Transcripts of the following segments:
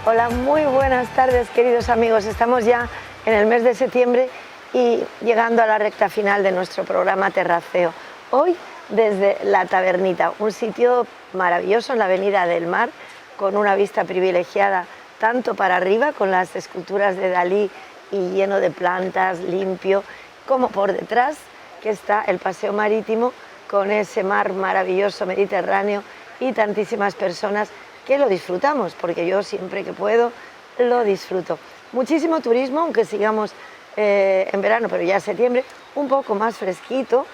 Hola, muy buenas tardes, queridos amigos. Estamos ya en el mes de septiembre y llegando a la recta final de nuestro programa Terraceo. Hoy desde La Tabernita, un sitio maravilloso en la Avenida del Mar, con una vista privilegiada tanto para arriba, con las esculturas de Dalí y lleno de plantas, limpio, como por detrás, que está el paseo marítimo con ese mar maravilloso Mediterráneo y tantísimas personas que lo disfrutamos, porque yo siempre que puedo lo disfruto. Muchísimo turismo, aunque sigamos en verano, pero ya septiembre, un poco más fresquito,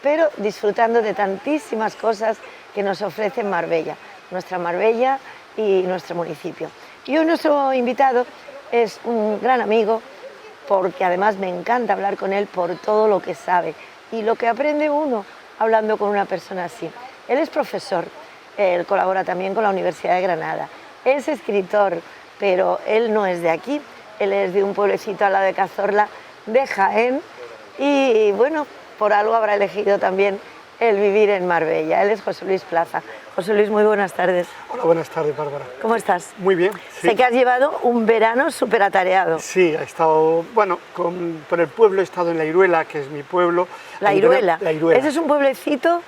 pero disfrutando de tantísimas cosas que nos ofrece Marbella, nuestra Marbella y nuestro municipio. Y hoy nuestro invitado es un gran amigo, porque además me encanta hablar con él por todo lo que sabe y lo que aprende uno hablando con una persona así. Él es profesor, él colabora también con la Universidad de Granada, es escritor, pero él no es de aquí, él es de un pueblecito al lado de Cazorla, de Jaén, y bueno, por algo habrá elegido también el vivir en Marbella. Él es José Luis Plaza. José Luis, muy buenas tardes. Hola, buenas tardes, Bárbara. ¿Cómo estás? Muy bien. Sí. Sé que has llevado un verano súper atareado. Sí, he estado, bueno, por el pueblo he estado en La Iruela, que es mi pueblo. La Iruela. La Iruela. Ese es un pueblecito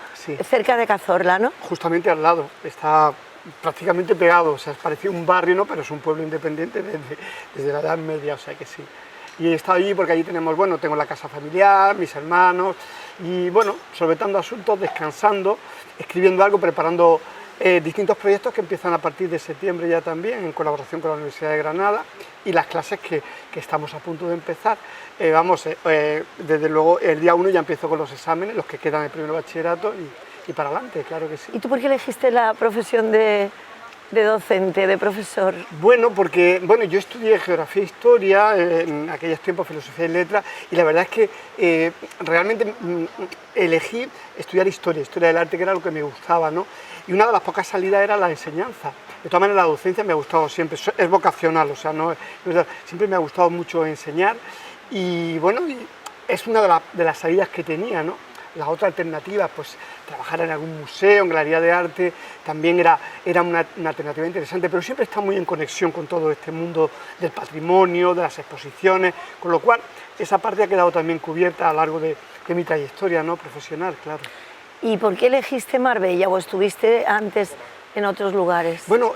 cerca de Cazorla, ¿no? Justamente al lado, está prácticamente pegado, o sea, parece un barrio, ¿no? Pero es un pueblo independiente desde la Edad Media, o sea que sí. Y he estado allí porque allí tenemos, bueno, tengo la casa familiar, mis hermanos, y bueno, solventando asuntos, descansando, escribiendo algo, preparando distintos proyectos que empiezan a partir de septiembre ya también, en colaboración con la Universidad de Granada, y las clases que estamos a punto de empezar. Desde luego, el día 1 ya empiezo con los exámenes, los que quedan el primer bachillerato, y para adelante, claro que sí. ¿Y tú por qué elegiste la profesión de docente, de profesor? Bueno, porque yo estudié Geografía e Historia, en aquellos tiempos Filosofía y Letras, y la verdad es que realmente elegí estudiar Historia del arte, que era lo que me gustaba, ¿no? Y una de las pocas salidas era la enseñanza. De todas maneras, la docencia me ha gustado siempre, es vocacional, o sea, siempre me ha gustado mucho enseñar, y bueno, es una de las salidas que tenía, ¿no? La otra alternativa, pues trabajar en algún museo, en galería de arte, también era una alternativa interesante, pero siempre está muy en conexión con todo este mundo del patrimonio, de las exposiciones, con lo cual esa parte ha quedado también cubierta a lo largo de mi trayectoria, ¿no? Profesional, claro. ¿Y por qué elegiste Marbella o estuviste antes en otros lugares? Bueno,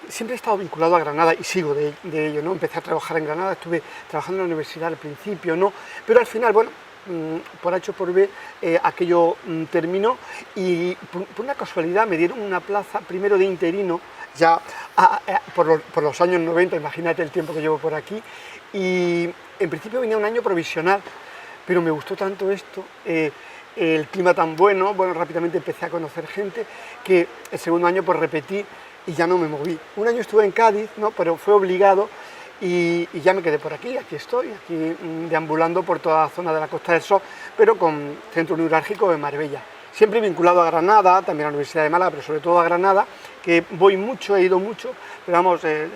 siempre he estado vinculado a Granada y sigo de ello, ¿no? Empecé a trabajar en Granada, estuve trabajando en la universidad al principio, ¿no? Pero al final, bueno, por H o por B, aquello terminó, y por una casualidad me dieron una plaza primero de interino, ya por los años 90, imagínate el tiempo que llevo por aquí, y en principio venía un año provisional, pero me gustó tanto esto, el clima tan bueno, rápidamente empecé a conocer gente, que el segundo año pues repetí y ya no me moví. Un año estuve en Cádiz, ¿no? Pero fue obligado, y ya me quedé por aquí estoy, deambulando por toda la zona de la Costa del Sol, pero con centro neurálgico de Marbella. Siempre vinculado a Granada, también a la Universidad de Málaga, pero sobre todo a Granada, que voy mucho, he ido mucho, pero vamos, es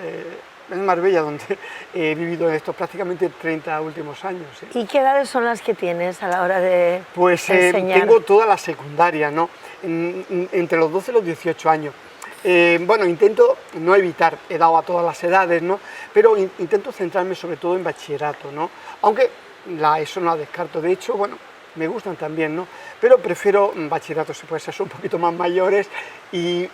Marbella donde he vivido en estos prácticamente 30 últimos años. ¿Sí? ¿Y qué edades son las que tienes a la hora de enseñar? Tengo toda la secundaria, ¿no? Entre los 12 y los 18 años. Intento no evitar, he dado a todas las edades, ¿no? Pero intento centrarme sobre todo en bachillerato, ¿no? Aunque eso no la descarto, de hecho, bueno, me gustan también, ¿no? Pero prefiero bachillerato, si puede ser, son un poquito más mayores, y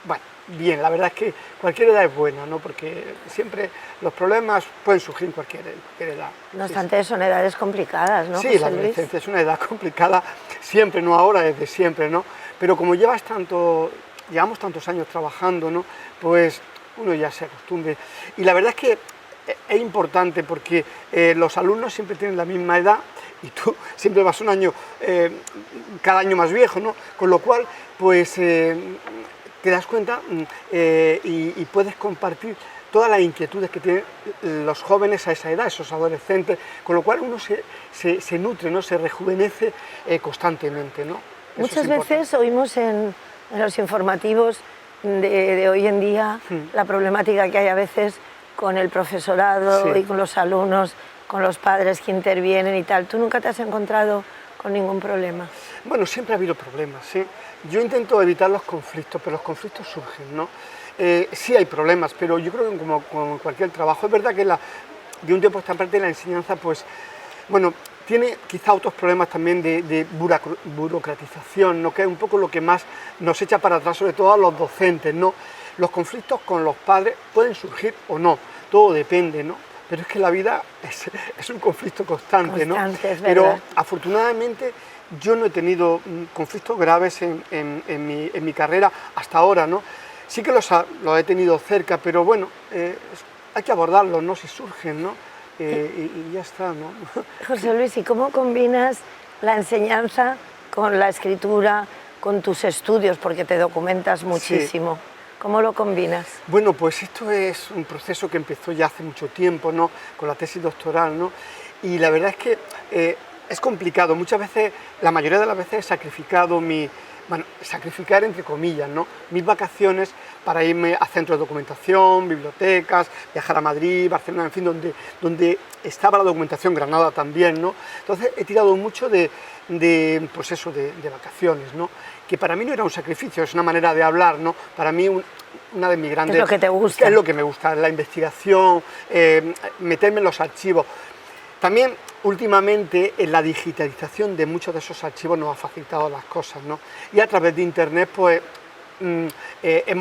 bueno, bien, la verdad es que cualquier edad es buena, ¿no? Porque siempre los problemas pueden surgir en cualquier edad. No obstante, son edades complicadas, ¿no? Sí, la adolescencia es una edad complicada siempre, no ahora, desde siempre, ¿no? Pero como llevamos tantos años trabajando, ¿no? Pues uno ya se acostumbra. Y la verdad es que es importante porque los alumnos siempre tienen la misma edad y tú siempre vas un año, cada año más viejo, ¿no? Con lo cual, pues te das cuenta y puedes compartir todas las inquietudes que tienen los jóvenes a esa edad, esos adolescentes, con lo cual uno se nutre, ¿no? Se rejuvenece constantemente, ¿no? Muchas veces oímos en los informativos de hoy en día la problemática que hay a veces con el profesorado y con los alumnos, con los padres que intervienen y tal. ¿Tú nunca te has encontrado con ningún problema? Bueno, siempre ha habido problemas, ¿sí? Yo intento evitar los conflictos, pero los conflictos surgen, ¿no? Sí hay problemas, pero yo creo que como en cualquier trabajo, es verdad que de un tiempo a esta parte la enseñanza, pues, bueno, tiene quizá otros problemas también de burocratización, ¿no? Que es un poco lo que más nos echa para atrás, sobre todo a los docentes, ¿no? Los conflictos con los padres pueden surgir o no, todo depende, ¿no? Pero es que la vida es un conflicto constante, ¿no? Es pero afortunadamente yo no he tenido conflictos graves en mi carrera hasta ahora, ¿no? Sí que los he tenido cerca, pero bueno, hay que abordarlos, ¿no? Si surgen, ¿no? Y ya está, ¿no? José Luis, ¿y cómo combinas la enseñanza con la escritura, con tus estudios? Porque te documentas muchísimo. Sí. ¿Cómo lo combinas? Bueno, pues esto es un proceso que empezó ya hace mucho tiempo, ¿no? Con la tesis doctoral, ¿no? Y la verdad es que es complicado. Muchas veces, la mayoría de las veces he sacrificado sacrificar entre comillas, ¿no? Mis vacaciones para irme a centros de documentación, bibliotecas, viajar a Madrid, Barcelona, en fin, donde estaba la documentación, Granada también, ¿no? Entonces he tirado mucho de vacaciones, ¿no? Que para mí no era un sacrificio, es una manera de hablar, ¿no? Para mí una de mis grandes... Es lo que te gusta. Es lo que me gusta, la investigación, meterme en los archivos. También, últimamente, en la digitalización de muchos de esos archivos nos ha facilitado las cosas, ¿no? Y a través de Internet, pues, he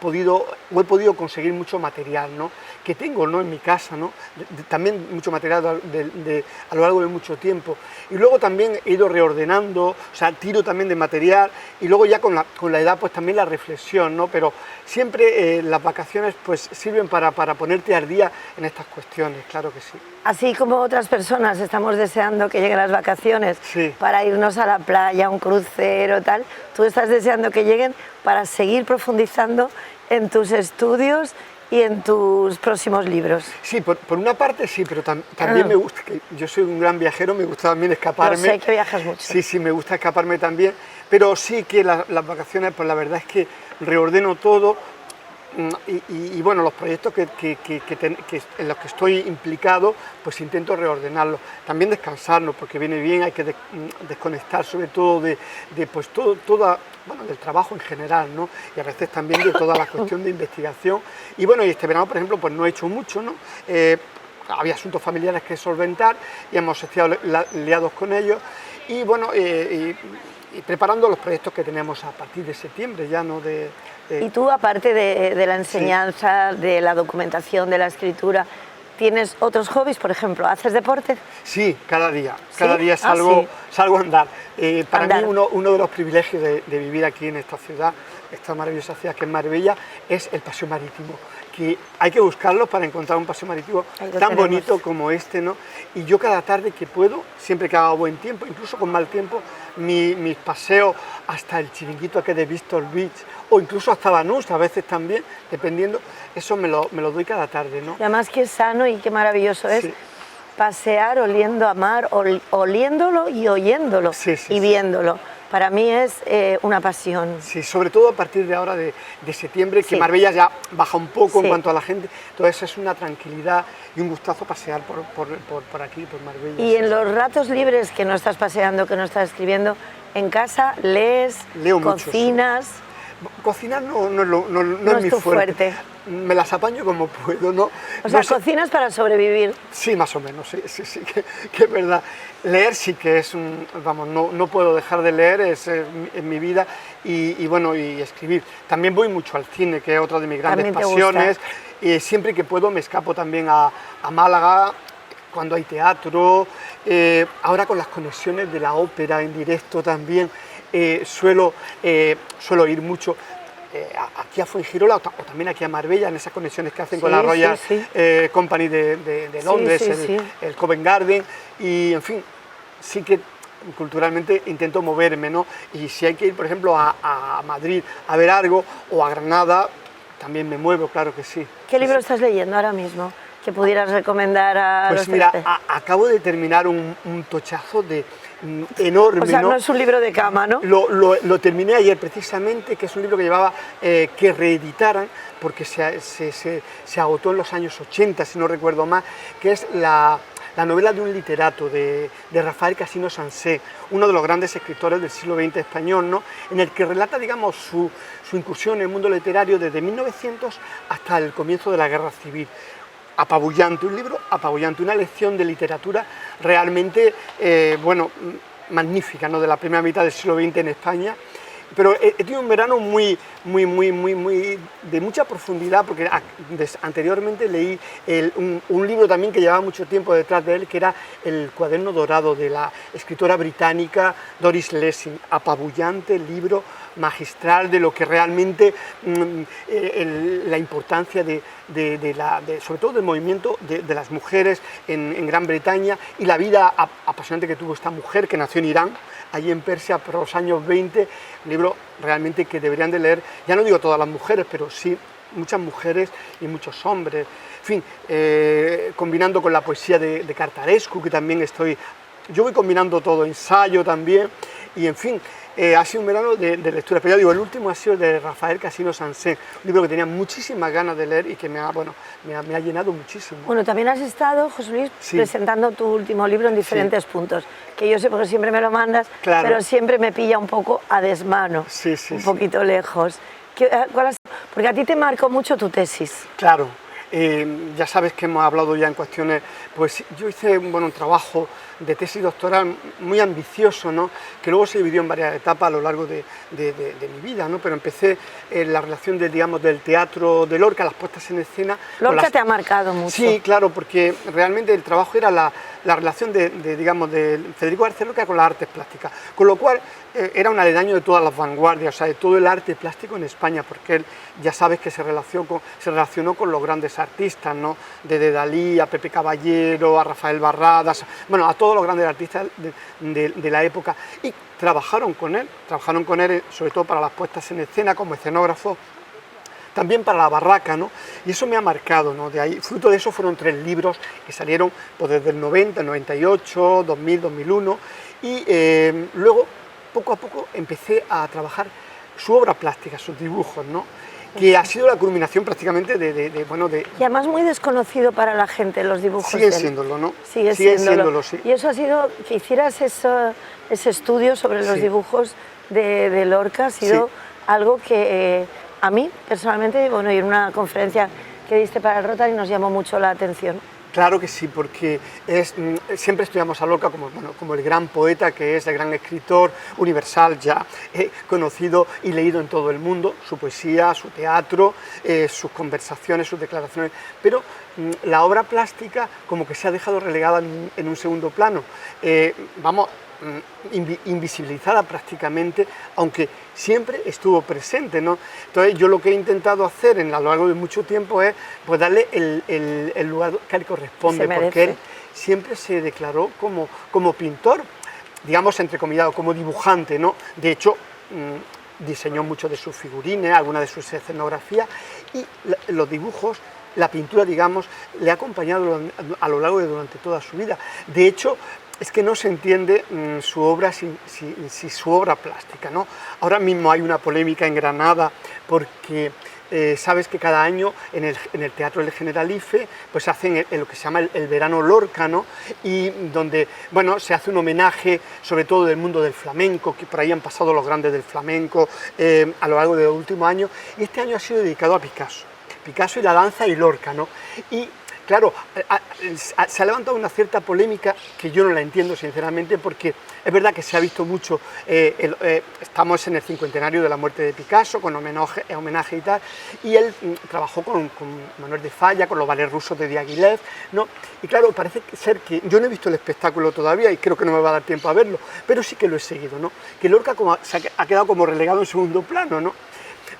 podido conseguir mucho material, ¿no? Que tengo, ¿no? En mi casa, ¿no? También mucho material a lo largo de mucho tiempo. Y luego también he ido reordenando, o sea, tiro también de material, y luego ya con la edad, pues también la reflexión, ¿no? Pero siempre las vacaciones, pues, sirven para ponerte al día en estas cuestiones, claro que sí. Así como otras personas estamos deseando que lleguen las vacaciones para irnos a la playa, un crucero, tal, tú estás deseando que lleguen para seguir profundizando en tus estudios y en tus próximos libros. Sí, por una parte sí, pero también me gusta, que yo soy un gran viajero, me gusta también escaparme. Yo sé que viajas mucho. Sí, me gusta escaparme también, pero sí que las vacaciones, pues la verdad es que reordeno todo. Y bueno, los proyectos en los que estoy implicado, pues intento reordenarlos. También descansarnos, porque viene bien, hay que desconectar sobre todo del trabajo en general, ¿no? Y a veces también de toda la cuestión de investigación. Y bueno, y este verano, por ejemplo, pues no he hecho mucho, ¿no? Había asuntos familiares que solventar y hemos estado liados con ellos. Y bueno, y preparando los proyectos que tenemos a partir de septiembre ya, ¿no? Y tú, aparte de la enseñanza, de la documentación, de la escritura, ¿tienes otros hobbies? Por ejemplo, ¿haces deporte? Sí, cada día salgo a andar. Para mí uno de los privilegios de vivir aquí en esta ciudad, esta maravillosa ciudad que es Marbella, es el paseo marítimo. Que hay que buscarlo para encontrar un paseo marítimo tan bonito como este, ¿no? Y yo cada tarde que puedo, siempre que haga buen tiempo, incluso con mal tiempo, mis paseos hasta el chiringuito que he visto, el beach, o incluso hasta Banús, a veces también, dependiendo, eso me lo doy cada tarde, ¿no? Y además qué sano y qué maravilloso es pasear oliendo a mar, oliéndolo y oyéndolo y viéndolo. Para mí es una pasión. Sí, sobre todo a partir de ahora de septiembre, que Marbella ya baja un poco en cuanto a la gente, entonces es una tranquilidad y un gustazo pasear por aquí, por Marbella. Y en los ratos libres que no estás paseando, que no estás escribiendo, en casa lees, cocinas... Mucho, cocinar no es mi fuerte. Me las apaño como puedo, ¿no? O sea, cocinas para sobrevivir. Sí, más o menos, sí, que es verdad. Leer sí que es no puedo dejar de leer, es en mi vida, y bueno, y escribir. También voy mucho al cine, que es otra de mis grandes pasiones, y siempre que puedo me escapo también a Málaga, cuando hay teatro, ahora con las conexiones de la ópera en directo también, suelo ir mucho aquí a Fuengirola o también aquí a Marbella, en esas conexiones que hacen con la Royal Company de Londres, el Covent Garden, y en fin, sí que culturalmente intento moverme, ¿no? Y si hay que ir, por ejemplo, a Madrid a ver algo, o a Granada, también me muevo, claro que sí. ¿Qué libro estás leyendo ahora mismo que pudieras recomendar a los mira, acabo de terminar un tochazo enorme. O sea, no es un libro de cama, ¿no? Lo terminé ayer precisamente, que es un libro que llevaba que reeditaran, porque se agotó en los años 80, si no recuerdo mal, que es la novela de un literato, de Rafael Casino Sánchez, uno de los grandes escritores del siglo XX español, ¿no? En el que relata, digamos, su incursión en el mundo literario desde 1900 hasta el comienzo de la Guerra Civil. Apabullante, un libro apabullante, una lección de literatura realmente, magnífica, ¿no? De la primera mitad del siglo XX en España. Pero he tenido un verano muy de mucha profundidad, porque anteriormente leí un libro también que llevaba mucho tiempo detrás de él, que era El cuaderno dorado, de la escritora británica Doris Lessing. Apabullante libro, magistral, de lo que realmente la importancia sobre todo del movimiento de las mujeres en Gran Bretaña, y la vida apasionante que tuvo esta mujer, que nació en Irán, allí en Persia, por los años 20, un libro realmente que deberían de leer, ya no digo todas las mujeres, pero sí muchas mujeres y muchos hombres. En fin, combinando con la poesía de Cartarescu, que también yo voy combinando todo, ensayo también, y en fin, ha sido un verano de lectura. Pero ya digo, el último ha sido de Rafael Casino Sánchez, un libro que tenía muchísimas ganas de leer y que me ha llenado muchísimo. Bueno, también has estado, José Luis, presentando tu último libro en diferentes puntos, que yo sé porque siempre me lo mandas, claro, pero siempre me pilla un poco a desmano, un poquito lejos. Porque a ti te marcó mucho tu tesis. Claro. Ya sabes que hemos hablado ya en cuestiones, pues yo hice un trabajo de tesis doctoral muy ambicioso, ¿no? Que luego se dividió en varias etapas a lo largo de mi vida, ¿no? Pero empecé en la relación del teatro de Lorca, las puestas en escena. Lorca te ha marcado mucho. Sí, claro, porque realmente el trabajo era la relación de Federico García Lorca con las artes plásticas, con lo cual era un aledaño de todas las vanguardias, o sea, de todo el arte plástico en España, porque él, ya sabes que se relacionó con los grandes artistas, ¿no? Desde Dalí a Pepe Caballero, a Rafael Barradas, bueno, a todos los grandes artistas de la época, y trabajaron con él sobre todo para las puestas en escena como escenógrafo, también para la barraca, ¿no? Y eso me ha marcado, ¿no? De ahí, fruto de eso fueron 3 libros que salieron pues, desde el 90, el 98, 2000, 2001, y luego, poco a poco, empecé a trabajar su obra plástica, sus dibujos, ¿no? Que ha sido la culminación prácticamente Y además muy desconocido para la gente los dibujos. Sigue siéndolo, ¿no? Sigue siéndolo, sí. Y eso ha sido, que hicieras ese estudio sobre los dibujos de Lorca, ha sido algo que a mí, personalmente, y en una conferencia que diste para el Rotary nos llamó mucho la atención. Claro que sí, porque siempre estudiamos a Lorca como el gran poeta que es, el gran escritor universal ya conocido y leído en todo el mundo, su poesía, su teatro, sus conversaciones, sus declaraciones, pero la obra plástica como que se ha dejado relegada en un segundo plano, invisibilizada prácticamente, aunque siempre estuvo presente, ¿no? Entonces yo lo que he intentado hacer a lo largo de mucho tiempo es pues darle el lugar que le corresponde, porque él siempre se declaró como pintor, digamos entrecomillado, como dibujante, ¿no? De hecho, diseñó muchos de sus figurines, algunas de sus escenografías, y los dibujos, la pintura, digamos, le ha acompañado a lo largo durante toda su vida. De hecho, es que no se entiende su obra sin su obra plástica, ¿no? Ahora mismo hay una polémica en Granada porque sabes que cada año en el Teatro del Generalife pues hacen lo que se llama el verano Lorca, ¿no? Y donde se hace un homenaje sobre todo del mundo del flamenco, que por ahí han pasado los grandes del flamenco a lo largo de los últimos años, y este año ha sido dedicado a Picasso y la danza y Lorca, ¿no? Y claro, se ha levantado una cierta polémica que yo no la entiendo sinceramente, porque es verdad que se ha visto mucho, estamos en el 50º de la muerte de Picasso, con homenaje y tal, y él trabajó con Manuel de Falla, con los ballets rusos de Diaghilev, ¿no? Y claro, parece ser que yo no he visto el espectáculo todavía y creo que no me va a dar tiempo a verlo, pero sí que lo he seguido, ¿no? Que Lorca ha quedado como relegado en segundo plano, ¿no?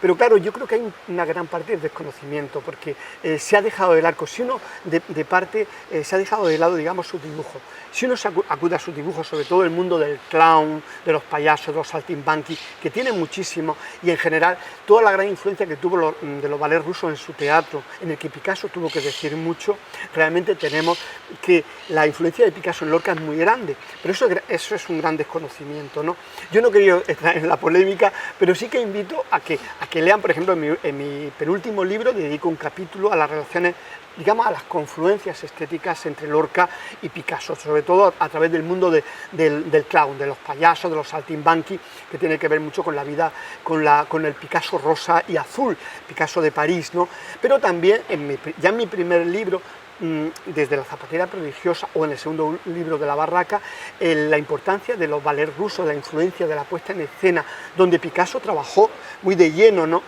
Pero claro, yo creo que hay una gran parte de desconocimiento, porque se ha dejado de lado, si uno se ha dejado de lado, digamos, sus dibujos. Si uno acude a sus dibujos, sobre todo el mundo del clown, de los payasos, de los saltimbanquis, que tiene muchísimo, y en general toda la gran influencia que tuvo de los ballets rusos en su teatro, en el que Picasso tuvo que decir mucho, realmente tenemos que la influencia de Picasso en Lorca es muy grande, pero eso es un gran desconocimiento, ¿no? Yo no quería entrar en la polémica, pero sí que invito a que lean, por ejemplo, en mi penúltimo libro dedico un capítulo a las relaciones digamos, a las confluencias estéticas entre Lorca y Picasso, sobre todo a través del mundo del clown, de los payasos, de los saltimbanqui, que tiene que ver mucho con la vida, con el Picasso rosa y azul, Picasso de París, ¿no? Pero también, ya en mi primer libro, desde La zapatera prodigiosa, o en el segundo libro de La barraca, la importancia de los ballets rusos, la influencia de la puesta en escena, donde Picasso trabajó muy de lleno, ¿no?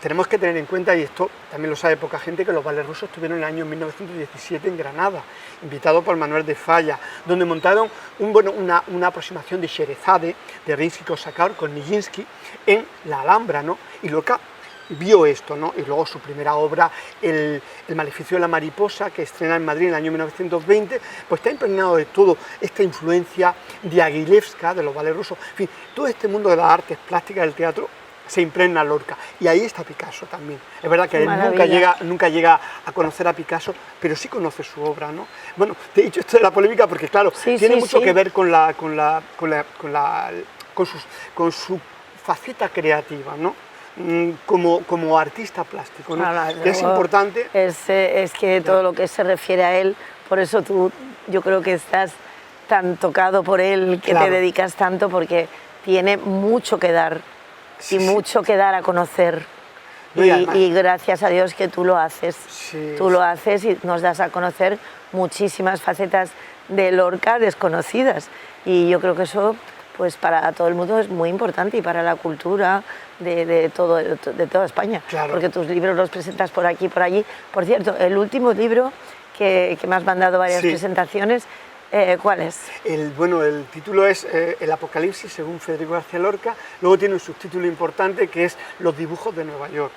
Tenemos que tener en cuenta, y esto también lo sabe poca gente, que los ballets rusos estuvieron en el año 1917 en Granada, invitados por Manuel de Falla, donde montaron una aproximación de Sherezade, de Rimsky-Korsakov con Nijinsky en la Alhambra, ¿no? Y Lorca vio esto, ¿no? Y luego su primera obra, el Maleficio de la mariposa, que estrena en Madrid en el año 1920, pues está impregnado de todo esta influencia diaghilevska de los ballets rusos. En fin, todo este mundo de las artes plásticas del teatro se impregna en Lorca, y ahí está Picasso también. Es verdad que él nunca llega a conocer a Picasso, pero sí conoce su obra, ¿no? Bueno, te he dicho esto de la polémica porque, claro, tiene mucho que ver con su faceta creativa, ¿no? Como artista plástico, ¿no? Claro, es importante. Es que todo lo que se refiere a él, por eso yo creo que estás tan tocado por él, que te dedicas tanto, porque tiene mucho que dar y mucho que dar a conocer. Y gracias a Dios que tú lo haces. Tú lo haces y nos das a conocer muchísimas facetas de Lorca desconocidas. Y yo creo que eso, pues para todo el mundo es muy importante, y para la cultura de toda España. Claro. Porque tus libros los presentas por aquí y por allí. Por cierto, el último libro que me has mandado varias presentaciones, ¿cuál es? El título es El Apocalipsis según Federico García Lorca. Luego tiene un subtítulo importante que es Los dibujos de Nueva York.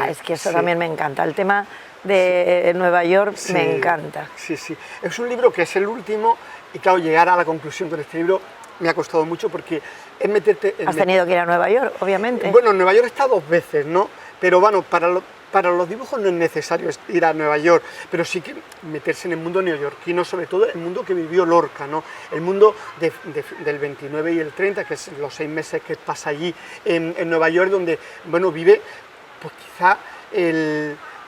Es que eso también me encanta. El tema de Nueva York me encanta. Sí. Es un libro que es el último, y claro, llegar a la conclusión de este libro me ha costado mucho, porque es meterte... Has tenido que ir a Nueva York, obviamente. Bueno, en Nueva York he estado 2 veces, ¿no? Pero bueno, para los dibujos no es necesario ir a Nueva York, pero sí que meterse en el mundo neoyorquino, sobre todo el mundo que vivió Lorca, ¿no? El mundo del 29 y el 30, que es los 6 meses que pasa allí en Nueva York, donde, bueno, vive, pues quizá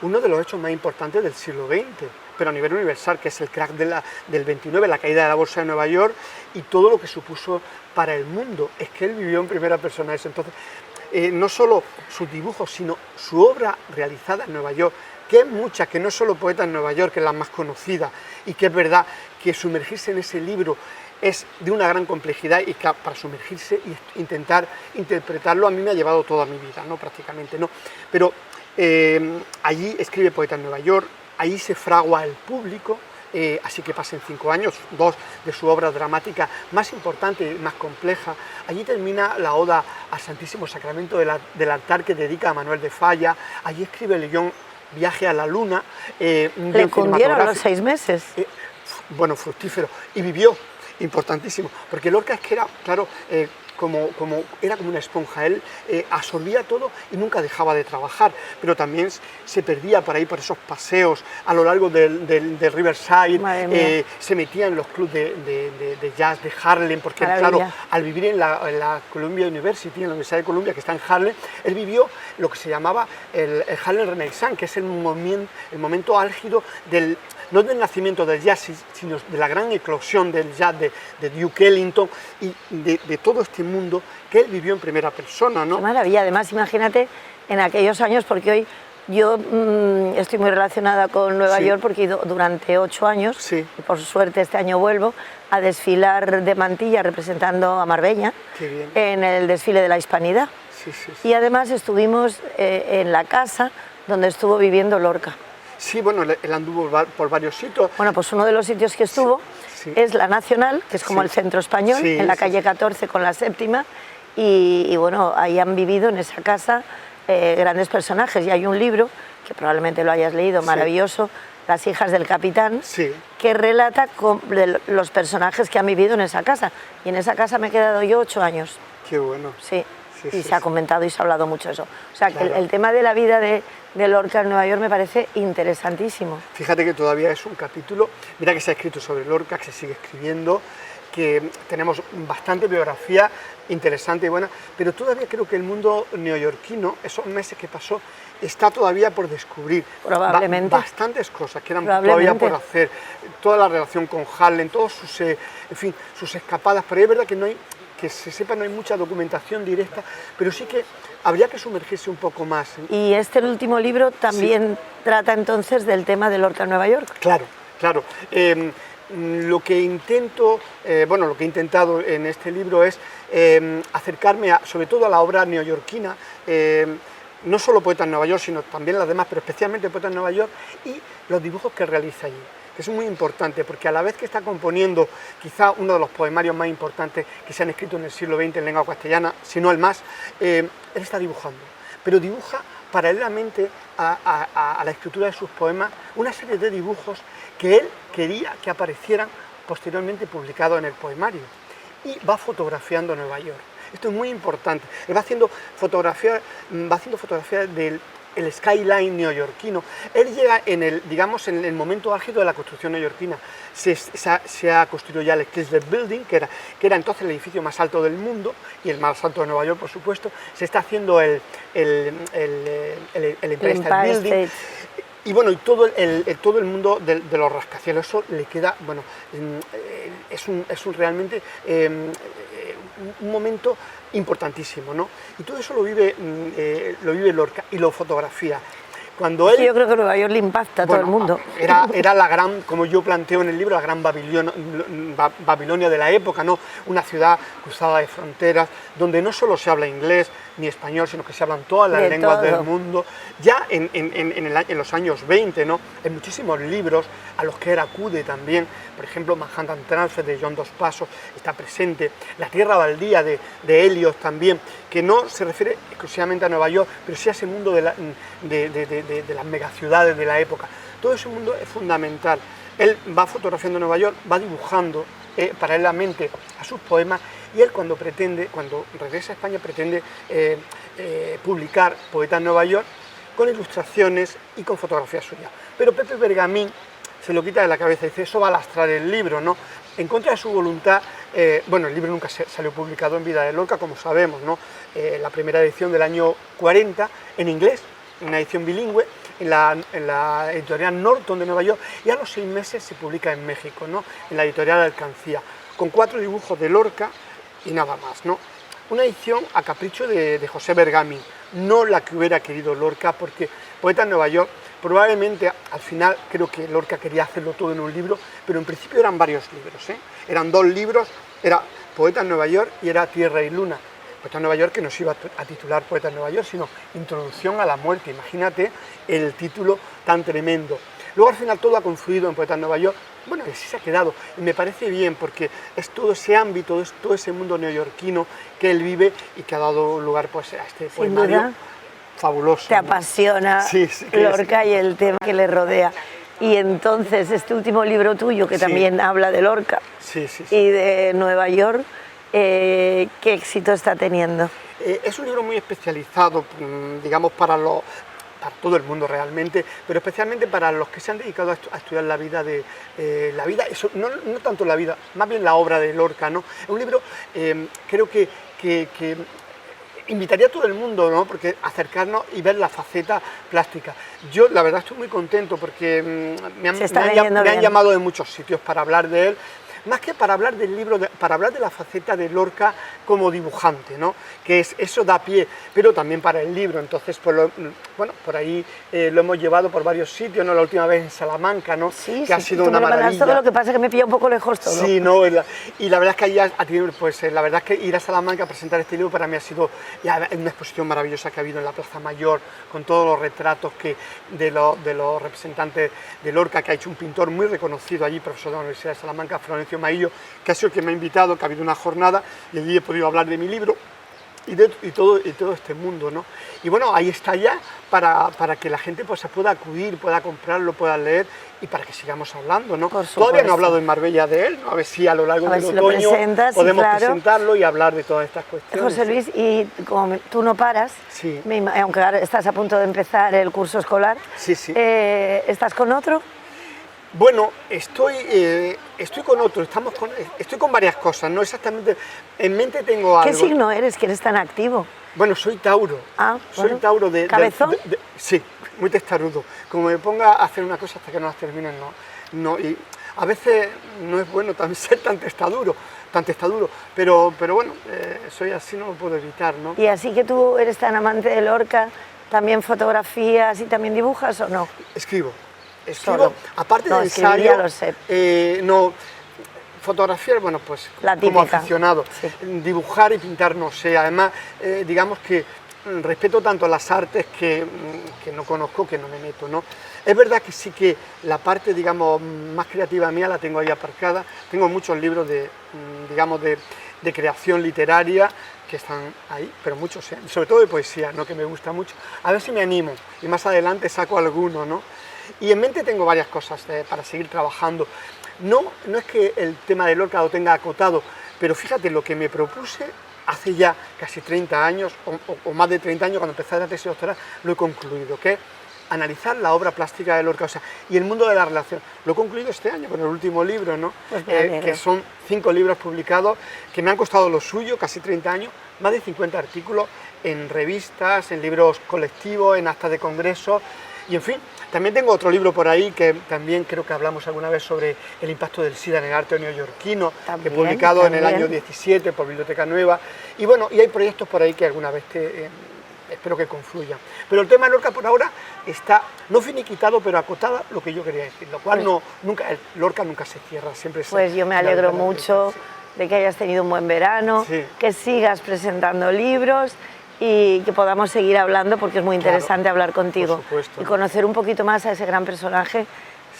uno de los hechos más importantes del siglo XX, pero a nivel universal, que es el crack del 29, la caída de la bolsa de Nueva York, y todo lo que supuso para el mundo. Es que él vivió en primera persona eso. Entonces, no solo sus dibujos, sino su obra realizada en Nueva York, que es mucha, que no es solo Poeta en Nueva York, que es la más conocida, y que es verdad que sumergirse en ese libro es de una gran complejidad, y que para sumergirse e intentar interpretarlo a mí me ha llevado toda mi vida, ¿no? Prácticamente, ¿no? Pero allí escribe Poeta en Nueva York, ahí se fragua el público, así que pasen 5 años, 2 de su obra dramática más importante y más compleja. Allí termina la oda al Santísimo Sacramento del altar, que dedica a Manuel de Falla. Allí escribe el guión Viaje a la Luna. Le cundieron los 6 meses. Bueno, fructífero. Y vivió, importantísimo, porque Lorca es que era, claro, era como una esponja. Él absorbía todo y nunca dejaba de trabajar, pero también se perdía por ahí, por esos paseos a lo largo del Riverside, se metía en los clubes de jazz de Harlem, porque claro, al vivir en la Columbia University, en la Universidad de Columbia, que está en Harlem, él vivió lo que se llamaba el Harlem Renaissance, que es el momento álgido no del nacimiento del jazz, sino de la gran eclosión del jazz de Duke Ellington y de todo este mundo que él vivió en primera persona, ¿no? Qué maravilla. Además, imagínate en aquellos años, porque hoy yo estoy muy relacionada con Nueva York, porque he ido durante 8 años, y por suerte este año vuelvo a desfilar de mantilla representando a Marbella en el desfile de la Hispanidad. Y además estuvimos en la casa donde estuvo viviendo Lorca. Sí, bueno, él anduvo por varios sitios. Bueno, pues uno de los sitios que estuvo es la Nacional, que es como el Centro Español, en la calle 14 con la Séptima, y bueno, ahí han vivido en esa casa grandes personajes, y hay un libro, que probablemente lo hayas leído, maravilloso, Las hijas del capitán, que relata los personajes que han vivido en esa casa, y en esa casa me he quedado yo 8 años. Qué bueno. Y se ha comentado y se ha hablado mucho de eso. O sea, que el tema de la vida de Lorca en Nueva York me parece interesantísimo. Fíjate que todavía es un capítulo, mira que se ha escrito sobre Lorca, que se sigue escribiendo, que tenemos bastante biografía interesante y buena, pero todavía creo que el mundo neoyorquino, esos meses que pasó, está todavía por descubrir. Probablemente. Bastantes cosas que eran todavía por hacer, toda la relación con Harlem, todos sus, en fin, sus escapadas, pero es verdad que no hay, que se sepa, no hay mucha documentación directa, pero sí que habría que sumergirse un poco más. Y este último libro también trata entonces del tema de Lorca en Nueva York. Claro, claro. Lo que intento, bueno, lo que he intentado en este libro es acercarme sobre todo a la obra neoyorquina, no solo Poeta en Nueva York, sino también las demás, pero especialmente Poeta en Nueva York, y los dibujos que realiza allí. Es muy importante porque a la vez que está componiendo quizá uno de los poemarios más importantes que se han escrito en el siglo XX en lengua castellana, si no el más, él está dibujando, pero dibuja paralelamente a la escritura de sus poemas una serie de dibujos que él quería que aparecieran posteriormente publicados en el poemario, y va fotografiando Nueva York. Esto es muy importante. Él va haciendo fotografías del skyline neoyorquino. Él llega en el momento álgido de la construcción neoyorquina. Se ha construido ya el Chrysler Building, que era entonces el edificio más alto del mundo y el más alto de Nueva York, por supuesto. Se está haciendo el Empire State Building. Y bueno, y todo el mundo de los rascacielos, eso le queda, bueno, es realmente un momento importantísimo, ¿no? Y todo eso lo vive Lorca y lo fotografía. Cuando él, yo creo que Nueva York le impacta a todo el mundo. Era la gran, como yo planteo en el libro, la gran Babilonia de la época, ¿no? Una ciudad cruzada de fronteras, donde no solo se habla inglés ni español, sino que se hablan todas las lenguas del mundo. Ya en los años 20, ¿no? En muchísimos libros a los que él acude también, por ejemplo, Manhattan Transfer de John Dos Passos está presente, La Tierra Baldía de Eliot también, que no se refiere exclusivamente a Nueva York, pero sí a ese mundo de las megaciudades de la época. Todo ese mundo es fundamental. Él va fotografiando Nueva York, va dibujando paralelamente a sus poemas, y él cuando regresa a España pretende publicar Poeta en Nueva York con ilustraciones y con fotografías suyas. Pero Pepe Bergamín se lo quita de la cabeza y dice, eso va a lastrar el libro, ¿no? En contra de su voluntad, bueno, el libro nunca salió publicado en vida de Lorca, como sabemos, ¿no? La primera edición del año 40 en inglés, una edición bilingüe, en la editorial Norton de Nueva York, y a los 6 meses se publica en México, ¿no? En la editorial Alcancía, con 4 dibujos de Lorca y nada más, ¿no? Una edición a capricho de José Bergamín, no la que hubiera querido Lorca, porque Poeta en Nueva York, probablemente al final creo que Lorca quería hacerlo todo en un libro, pero en principio eran varios libros, ¿eh? Eran 2 libros, era Poeta en Nueva York y era Tierra y Luna. Poeta en Nueva York, que no se iba a titular Poeta en Nueva York, sino Introducción a la Muerte. Imagínate el título tan tremendo. Luego al final todo ha confluido en Poeta en Nueva York. Bueno, y sí se ha quedado, y me parece bien, porque es todo ese ámbito, es todo ese mundo neoyorquino que él vive y que ha dado lugar pues, a este poemario fabuloso. Te apasiona, sí, Lorca y el tema que le rodea. Y entonces este último libro tuyo, que también habla de Lorca y de Nueva York, ¿qué éxito está teniendo? Es un libro muy especializado, digamos, para todo el mundo realmente, pero especialmente para los que se han dedicado a estudiar la vida eso, no tanto la vida, más bien la obra de Lorca, ¿no? Es un libro, creo que invitaría a todo el mundo, ¿no? Porque acercarnos y ver la faceta plástica. Yo, la verdad, estoy muy contento porque me han llamado de muchos sitios para hablar de él, más que para hablar del libro, para hablar de la faceta de Lorca como dibujante, ¿no? Que eso da pie, pero también para el libro. Entonces, pues bueno, por ahí lo hemos llevado por varios sitios, ¿no? La última vez en Salamanca, ¿no? Que ha sido una maravilla. Todo lo que pasa es que me pilla un poco lejos todo. Sí, no, y la verdad es que pues la verdad es que ir a Salamanca a presentar este libro para mí ha sido ya una exposición maravillosa que ha habido en la Plaza Mayor, con todos los retratos de los representantes de Lorca, que ha hecho un pintor muy reconocido allí, profesor de la Universidad de Salamanca, Florencio Maillo, que ha sido el que me ha invitado, que ha habido una jornada y allí he podido hablar de mi libro y todo este mundo, ¿no? Y bueno, ahí está ya para que la gente pues se pueda acudir, pueda comprarlo, pueda leer y para que sigamos hablando, ¿no? Todavía no he hablado en Marbella de él, ¿no? A ver si a lo largo del otoño podemos presentarlo y hablar de todas estas cuestiones. José Luis, y como tú no paras, aunque ahora estás a punto de empezar el curso escolar, ¿estás con otro? Bueno, estoy con otro, estoy con varias cosas, no exactamente, en mente tengo algo. ¿Qué signo eres que eres tan activo? Bueno, soy Tauro. Ah, soy bueno. Tauro ¿Cabezón? sí, muy testarudo. Como me ponga a hacer una cosa hasta que no las termine, no. Y a veces no es bueno también ser tan testaduro, pero bueno, soy así, no lo puedo evitar, ¿no? Y así que tú eres tan amante de Lorca, ¿también fotografías y también dibujas o no? Escribo, Solo. aparte No, de escribir ensayo, ya lo sé. no, fotografía, bueno, pues La como típica. aficionado, Sí. dibujar y pintar no sé, además, digamos que respeto tanto las artes que no conozco, que no me meto, ¿no? Es verdad que sí que la parte, digamos, más creativa mía la tengo ahí aparcada, tengo muchos libros digamos, de creación literaria que están ahí, pero muchos, sobre todo de poesía, ¿no? Que me gusta mucho, a ver si me animo y más adelante saco alguno, ¿no? Y en mente tengo varias cosas para seguir trabajando. No es que el tema de Lorca lo tenga acotado, pero fíjate, lo que me propuse hace ya casi 30 años, o más de 30 años, cuando empecé la tesis doctoral, lo he concluido, que es analizar la obra plástica de Lorca, o sea, y el mundo de la relación. Lo he concluido este año con el último libro, ¿no? Pues me alegro. Que son 5 libros publicados, que me han costado lo suyo, casi 30 años, más de 50 artículos en revistas, en libros colectivos, en actas de congresos, y en fin. También tengo otro libro por ahí que también creo que hablamos alguna vez sobre el impacto del SIDA en el arte neoyorquino, que he publicado en el año 17 por Biblioteca Nueva. Y bueno, y hay proyectos por ahí que alguna vez espero que confluyan. Pero el tema de Lorca por ahora está no finiquitado, pero acotada lo que yo quería decir, lo cual Lorca nunca se cierra, siempre se... Pues yo me alegro mucho de que hayas tenido un buen verano, sí, que sigas presentando libros y que podamos seguir hablando, porque es muy interesante hablar contigo y conocer un poquito más a ese gran personaje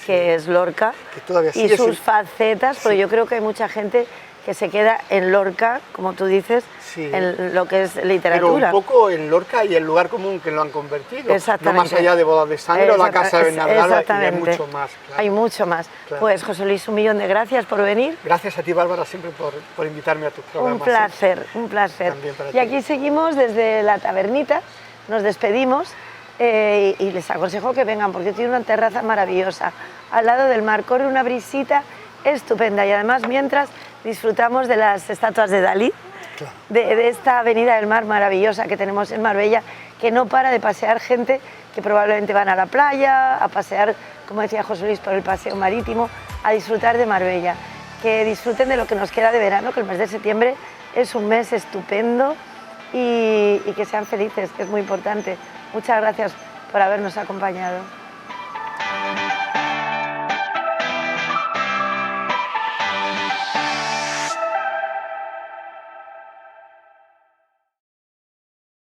que es Lorca, que todavía y sus facetas, porque yo creo que hay mucha gente que se queda en Lorca, como tú dices, en lo que es literatura. Pero un poco en Lorca y el lugar común que lo han convertido, no más allá de Bodas de Sangre o la Casa de Bernardala, y hay mucho más. Claro. Hay mucho más. Claro. Pues José Luis, 1.000.000 de gracias por venir. Gracias a ti, Bárbara, siempre por invitarme a tus programas. Un placer, un placer. Y aquí seguimos desde la Tabernita, nos despedimos y les aconsejo que vengan porque tiene una terraza maravillosa, al lado del mar, corre una brisita estupenda y además mientras disfrutamos de las estatuas de Dalí, claro, de esta avenida del mar maravillosa que tenemos en Marbella, que no para de pasear gente que probablemente van a la playa, a pasear, como decía José Luis, por el paseo marítimo, a disfrutar de Marbella. Que disfruten de lo que nos queda de verano, que el mes de septiembre es un mes estupendo y que sean felices, que es muy importante. Muchas gracias por habernos acompañado.